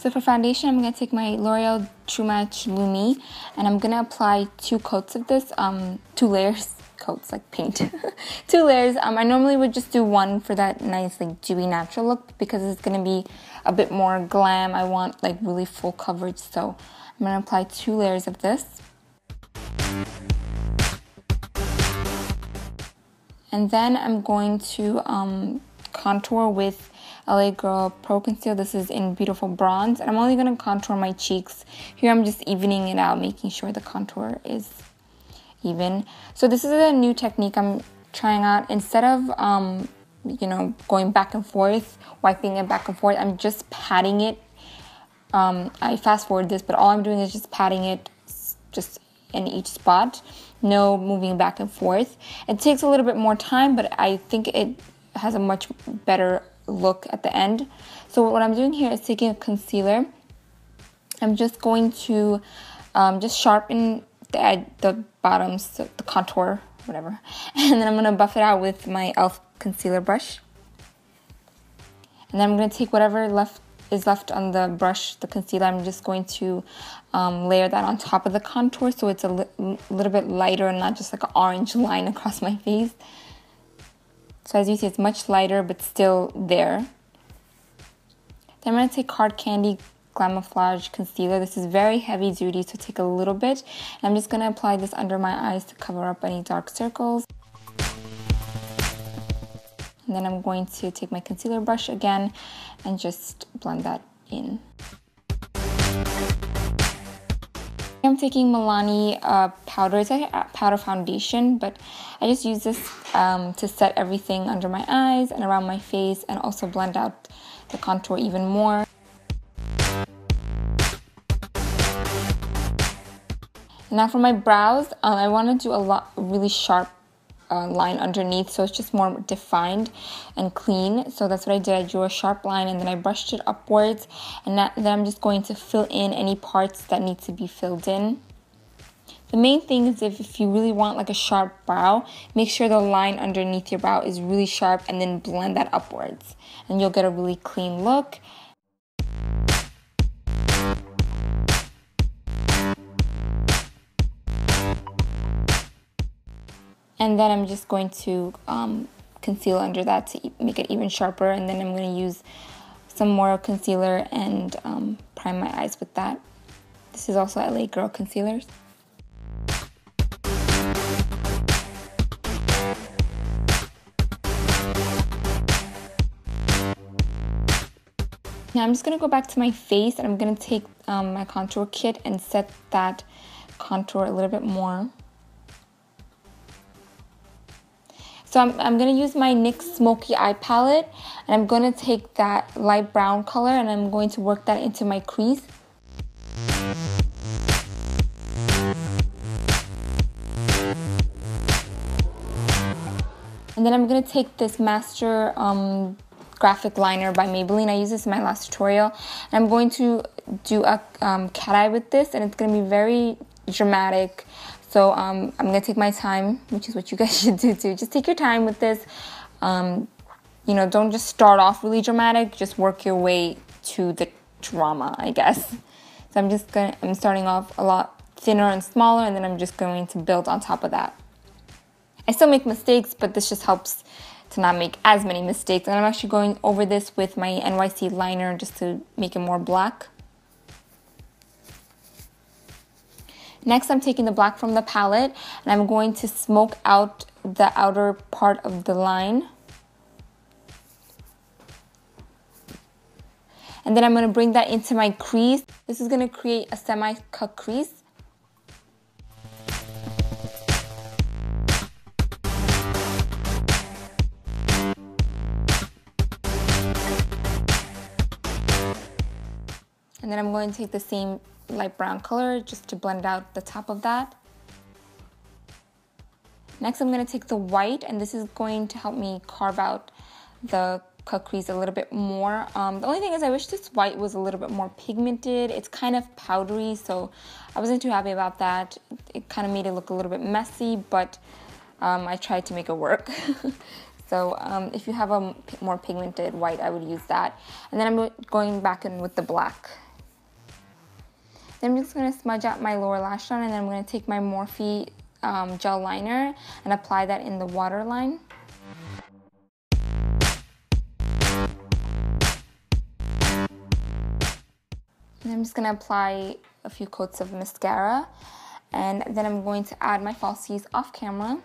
So for foundation, I'm going to take my L'Oreal True Match Lumi, and I'm going to apply 2 coats of this, 2 layers, coats like paint, 2 layers. I normally would just do 1 for that nice like dewy natural look, because it's going to be a bit more glam. I want like really full coverage, so I'm going to apply 2 layers of this. And then I'm going to contour with LA Girl Pro Conceal. This is in Beautiful Bronze, and I'm only going to contour my cheeks. Here I'm just evening it out, making sure the contour is even. So this is a new technique I'm trying out. Instead of, you know, going back and forth, wiping it back and forth, I'm just patting it. I fast forward this, but all I'm doing is just patting it just in each spot. No moving back and forth. It takes a little bit more time, but I think it has a much better look at the end. So what I'm doing here is taking a concealer. I'm just going to just sharpen the bottoms, the contour, whatever. And then I'm going to buff it out with my e.l.f. concealer brush. And then I'm going to take whatever is left on the brush, the concealer. I'm just going to layer that on top of the contour, so it's a little bit lighter and not just like an orange line across my face. So as you see, it's much lighter, but still there. Then I'm going to take Hard Candy Glamouflage Concealer. This is very heavy duty, so take a little bit. And I'm just going to apply this under my eyes to cover up any dark circles. And then I'm going to take my concealer brush again and just blend that in. I'm taking Milani powder. It's like a powder foundation, but I just use this to set everything under my eyes and around my face, and also blend out the contour even more. Now for my brows, I want to do a really sharp line underneath, so it's just more defined and clean. So that's what I did. I drew a sharp line and then I brushed it upwards, and then I'm just going to fill in any parts that need to be filled in. The main thing is if you really want like a sharp brow, make sure the line underneath your brow is really sharp, and then blend that upwards, and you'll get a really clean look. And then I'm just going to conceal under that to make it even sharper. And then I'm going to use some more concealer and prime my eyes with that. This is also LA Girl concealers. Now I'm just going to go back to my face, and I'm going to take my contour kit and set that contour a little bit more. So I'm going to use my NYX Smokey eye palette, and I'm going to take that light brown color and I'm going to work that into my crease. And then I'm going to take this Master Graphic Liner by Maybelline. I used this in my last tutorial. And I'm going to do a cat eye with this, and it's going to be very dramatic. So I'm going to take my time, which is what you guys should do too. Just take your time with this. You know, don't just start off really dramatic. Just work your way to the drama, I guess. So I'm starting off a lot thinner and smaller, and then I'm just going to build on top of that. I still make mistakes, but this just helps to not make as many mistakes. And I'm actually going over this with my NYC liner just to make it more black. Next, I'm taking the black from the palette, and I'm going to smoke out the outer part of the line. And then I'm going to bring that into my crease. This is going to create a semi-cut crease. And then I'm going to take the same light brown color just to blend out the top of that. Next, I'm going to take the white, and this is going to help me carve out the cut crease a little bit more. The only thing is I wish this white was a little bit more pigmented. It's kind of powdery, so I wasn't too happy about that. It kind of made it look a little bit messy, but I tried to make it work. So if you have a more pigmented white, I would use that. And then I'm going back in with the black Then I'm just going to smudge out my lower lash line, and then I'm going to take my Morphe gel liner and apply that in the waterline. And I'm just going to apply a few coats of mascara, and then I'm going to add my falsies off camera.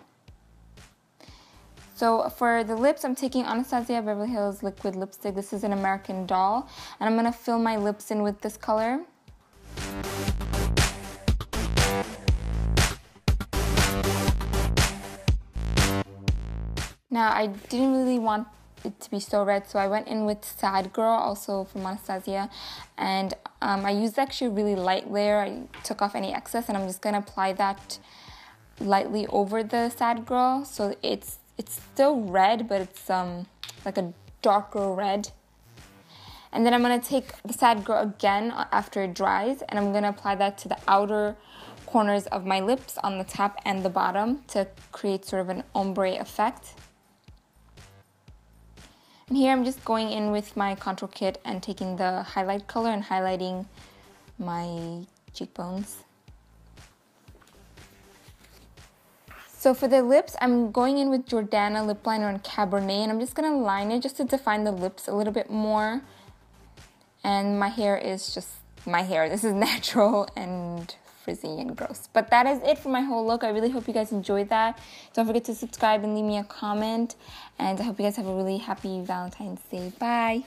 So for the lips, I'm taking Anastasia Beverly Hills Liquid Lipstick. This is an American Doll, and I'm going to fill my lips in with this color. Now, I didn't really want it to be so red, so I went in with Sad Girl, also from Anastasia, and I used actually a really light layer. I took off any excess, and I'm just going to apply that lightly over the Sad Girl, so it's still red, but it's like a darker red. And then I'm going to take the Sad Girl again after it dries, and I'm going to apply that to the outer corners of my lips on the top and the bottom to create sort of an ombre effect. And here I'm just going in with my contour kit and taking the highlight color and highlighting my cheekbones. So for the lips, I'm going in with Jordana lip liner and Cabernet, and I'm just going to line it just to define the lips a little bit more. And my hair is just my hair. This is natural and frizzy and gross. But that is it for my whole look. I really hope you guys enjoyed that. Don't forget to subscribe and leave me a comment. And I hope you guys have a really happy Valentine's Day. Bye!